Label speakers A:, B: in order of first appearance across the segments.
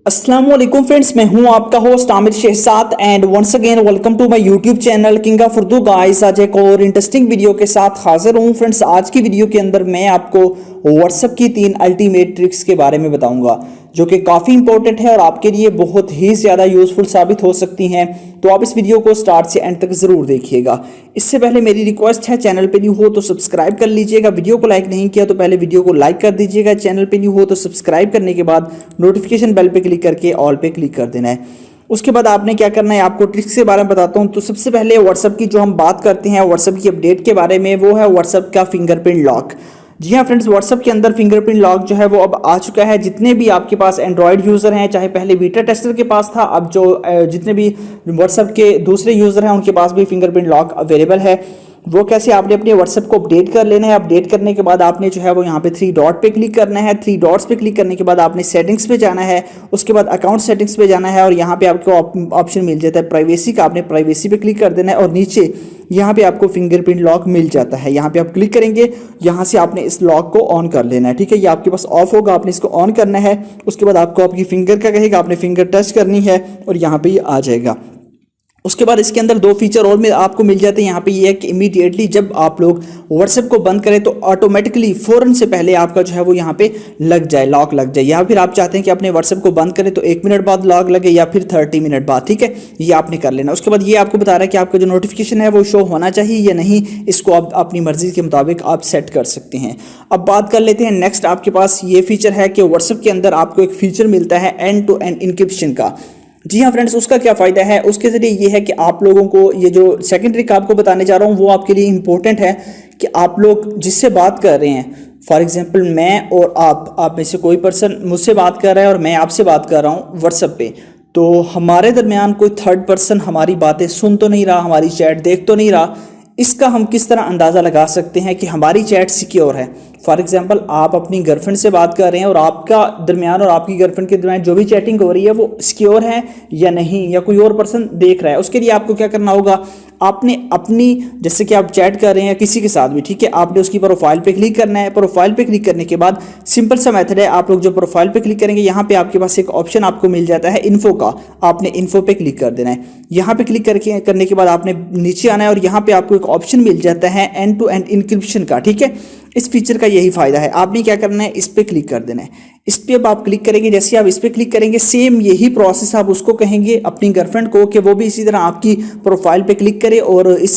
A: अस्सलाम वालेकुम फ्रेंड्स, मैं हूं आपका host Aamir Shahzad and once again welcome to my YouTube channel king of Urdu guys. आज एक और इंटरेस्टिंग वीडियो के साथ हाजिर हूं फ्रेंड्स। आज की वीडियो के अंदर मैं आपको व्हाट्सएप की 3 अल्टीमेट ट्रिक्स के बारे में बताऊंगा जो कि काफ़ी इंपॉर्टेंट है और आपके लिए बहुत ही ज़्यादा यूजफुल साबित हो सकती हैं। तो आप इस वीडियो को स्टार्ट से एंड तक ज़रूर देखिएगा। इससे पहले मेरी रिक्वेस्ट है, चैनल पे न्यू हो तो सब्सक्राइब कर लीजिएगा। वीडियो को लाइक नहीं किया तो पहले वीडियो को लाइक कर दीजिएगा। चैनल पे न्यू हो तो सब्सक्राइब करने के बाद नोटिफिकेशन बेल पे क्लिक करके ऑल पे क्लिक कर देना है। उसके बाद आपने क्या करना है, आपको ट्रिक्स के बारे में बताता हूँ। तो सबसे पहले व्हाट्सएप की जो हम बात करते हैं व्हाट्सएप की अपडेट के बारे में, वो है व्हाट्सएप का फिंगरप्रिंट लॉक। जी हाँ फ्रेंड्स, व्हाट्सएप के अंदर फिंगरप्रिंट लॉक जो है वो अब आ चुका है। जितने भी आपके पास एंड्रॉयड यूज़र हैं, चाहे पहले बीटा टेस्टर के पास था, अब जो जितने भी व्हाट्सएप के दूसरे यूज़र हैं उनके पास भी फिंगरप्रिंट लॉक अवेलेबल है। वो कैसे, आपने अपने व्हाट्सएप को अपडेट कर लेना है। अपडेट करने के बाद आपने जो है वो यहाँ पे 3 डॉट पे क्लिक करना है। 3 डॉट्स पे क्लिक करने के बाद आपने सेटिंग्स पे जाना है। उसके बाद अकाउंट सेटिंग्स पे जाना है और यहाँ पे आपको ऑप्शन मिल जाता है प्राइवेसी का। आपने प्राइवेसी पे क्लिक कर देना है और नीचे यहाँ पे आपको फिंगरप्रिंट लॉक मिल जाता है। यहाँ पे आप क्लिक करेंगे, यहाँ से आपने इस लॉक को ऑन कर लेना है। ठीक है, ये आपके पास ऑफ होगा, आपने इसको ऑन करना है। उसके बाद आपको आपकी फिंगर का कहेगा, आपने फिंगर टच करनी है और यहाँ पे ये आ जाएगा। उसके बाद इसके अंदर 2 फीचर और में आपको मिल जाते हैं। यहाँ पे ये है कि इमीडिएटली जब आप लोग व्हाट्सएप को बंद करें तो ऑटोमेटिकली फ़ौरन से पहले आपका जो है वो यहाँ पे लग जाए, लॉक लग जाए। या फिर आप चाहते हैं कि अपने व्हाट्सएप को बंद करें तो 1 मिनट बाद लॉक लगे या फिर 30 मिनट बाद। ठीक है, ये आपने कर लेना। उसके बाद ये आपको बता रहा है कि आपका जो नोटिफिकेशन है वो शो होना चाहिए या नहीं। इसको आप अपनी मर्जी के मुताबिक आप सेट कर सकते हैं। अब बात कर लेते हैं नेक्स्ट, आपके पास ये फीचर है कि व्हाट्सएप के अंदर आपको एक फीचर मिलता है एंड टू एंड इनक्रिप्शन का। जी हाँ फ्रेंड्स, उसका क्या फ़ायदा है, उसके ज़रिए ये है कि आप लोगों को ये जो सेकंड ट्रिक आपको बताने जा रहा हूँ वो आपके लिए इंपॉर्टेंट है कि आप लोग जिससे बात कर रहे हैं, फॉर एग्जांपल मैं और आप में से कोई पर्सन मुझसे बात कर रहा है और मैं आपसे बात कर रहा हूँ व्हाट्सएप पे, तो हमारे दरमियान कोई थर्ड पर्सन हमारी बातें सुन तो नहीं रहा, हमारी चैट देख तो नहीं रहा। इसका हम किस तरह अंदाज़ा लगा सकते हैं कि हमारी चैट सिक्योर है। फॉर एग्जांपल आप अपनी गर्लफ्रेंड से बात कर रहे हैं और आपका दरमियान और आपकी गर्लफ्रेंड के दरमियान जो भी चैटिंग हो रही है वो सिक्योर है या नहीं, या कोई और पर्सन देख रहा है। उसके लिए आपको क्या करना होगा, आपने अपनी, जैसे कि आप चैट कर रहे हैं किसी के साथ भी, ठीक है, आपने उसकी प्रोफाइल पे क्लिक करना है। प्रोफाइल पे क्लिक करने के बाद सिंपल सा मेथड है, आप लोग जो प्रोफाइल पे क्लिक करेंगे यहाँ पे आपके पास एक ऑप्शन आपको मिल जाता है इन्फो का। आपने इन्फो पे क्लिक कर देना है। यहाँ पे क्लिक करने के बाद आपने नीचे आना है और यहाँ पे आपको एक ऑप्शन मिल जाता है एंड टू एंड इनक्रिप्शन का। ठीक है, इस फीचर का यही फायदा है। आपने क्या करना है, इस पे क्लिक कर देना है। इस पे अब आप क्लिक करेंगे, जैसे आप इस पे क्लिक करेंगे सेम यही प्रोसेस आप उसको कहेंगे अपनी गर्लफ्रेंड को कि वो भी इसी तरह आपकी प्रोफाइल पे क्लिक करे और इस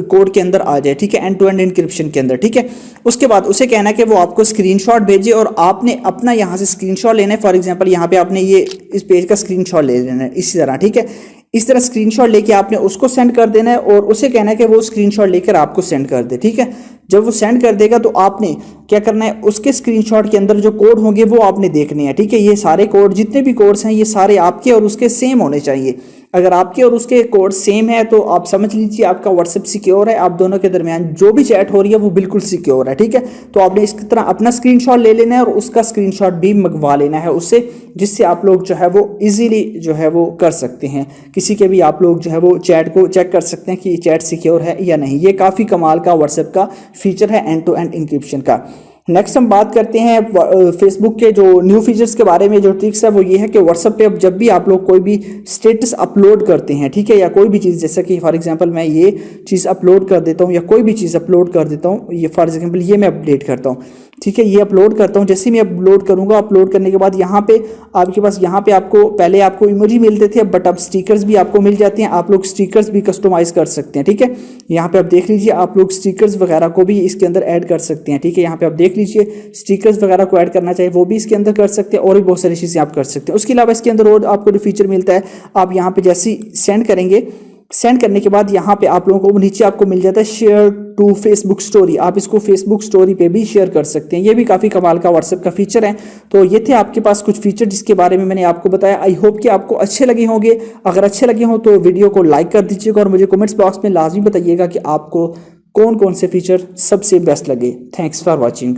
A: कोड के अंदर आ जाए। ठीक है, एंड टू एंड इनक्रिप्शन के अंदर। ठीक है, उसके बाद उसे कहना है कि वो आपको स्क्रीनशॉट भेजे और आपने अपना यहाँ से स्क्रीनशॉट लेना है। फॉर एग्जांपल यहाँ पे आपने ये इस पेज का स्क्रीनशॉट ले लेना है इसी तरह। ठीक है, इस तरह स्क्रीनशॉट लेके आपने उसको सेंड कर देना है और उसे कहना है कि वो स्क्रीनशॉट लेकर आपको सेंड कर दे। ठीक है, जब वो सेंड कर देगा तो आपने क्या करना है, उसके स्क्रीनशॉट के अंदर जो कोड होंगे वो आपने देखने हैं। ठीक है, ये सारे कोड, जितने भी कोड्स हैं, ये सारे आपके और उसके सेम होने चाहिए। अगर आपके और उसके कोड सेम है तो आप समझ लीजिए आपका व्हाट्सएप सिक्योर है। आप दोनों के दरमियान जो भी चैट हो रही है वो बिल्कुल सिक्योर है। ठीक है, तो आपने इस तरह अपना स्क्रीनशॉट ले लेना है और उसका स्क्रीनशॉट भी मंगवा लेना है उससे, जिससे आप लोग जो है वो इजीली जो है वो कर सकते हैं। किसी के भी आप लोग जो है वो चैट को चेक कर सकते हैं कि चैट सिक्योर है या नहीं। ये काफ़ी कमाल का व्हाट्सएप का फीचर है एंड टू एंड इनक्रिप्शन का। नेक्स्ट हम बात करते हैं फेसबुक के जो न्यू फीचर्स के बारे में। जो ट्रिक्स है वो ये है कि व्हाट्सएप पे अब जब भी आप लोग कोई भी स्टेटस अपलोड करते हैं, ठीक है, या कोई भी चीज़, जैसा कि फॉर एग्जांपल मैं ये चीज़ अपलोड कर देता हूँ या कोई भी चीज़ अपलोड कर देता हूँ, ये फॉर एग्जांपल ये मैं अपडेट करता हूँ, ठीक है, ये अपलोड करता हूँ। जैसे ही मैं अपलोड करूँगा, अपलोड करने के बाद यहाँ पे आपके पास, यहाँ पे आपको पहले आपको इमोजी मिलते थे बट अब स्टिकर्स भी आपको मिल जाते हैं। आप लोग स्टिकर्स भी कस्टमाइज़ कर सकते हैं। ठीक है, यहाँ पे आप देख लीजिए, आप लोग स्टिकर्स वगैरह को भी इसके अंदर ऐड कर सकते हैं। ठीक है, यहाँ पे आप देख लीजिए, स्टिकर्स वगैरह को ऐड करना चाहिए वो भी इसके अंदर कर सकते हैं और भी बहुत सारी चीज़ें आप कर सकते हैं। उसके अलावा इसके अंदर और आपको जो फीचर मिलता है, आप यहाँ पे जैसे सेंड करेंगे, सेंड करने के बाद यहाँ पे आप लोगों को नीचे आपको मिल जाता है शेयर टू फेसबुक स्टोरी। आप इसको फेसबुक स्टोरी पे भी शेयर कर सकते हैं। ये भी काफ़ी कमाल का व्हाट्सएप का फीचर है। तो ये थे आपके पास कुछ फीचर जिसके बारे में मैंने आपको बताया। आई होप कि आपको अच्छे लगे होंगे। अगर अच्छे लगे हों तो वीडियो को लाइक कर दीजिएगा और मुझे कमेंट्स बॉक्स में लाजमी बताइएगा कि आपको कौन कौन से फीचर सबसे बेस्ट लगे। Thanks for watching.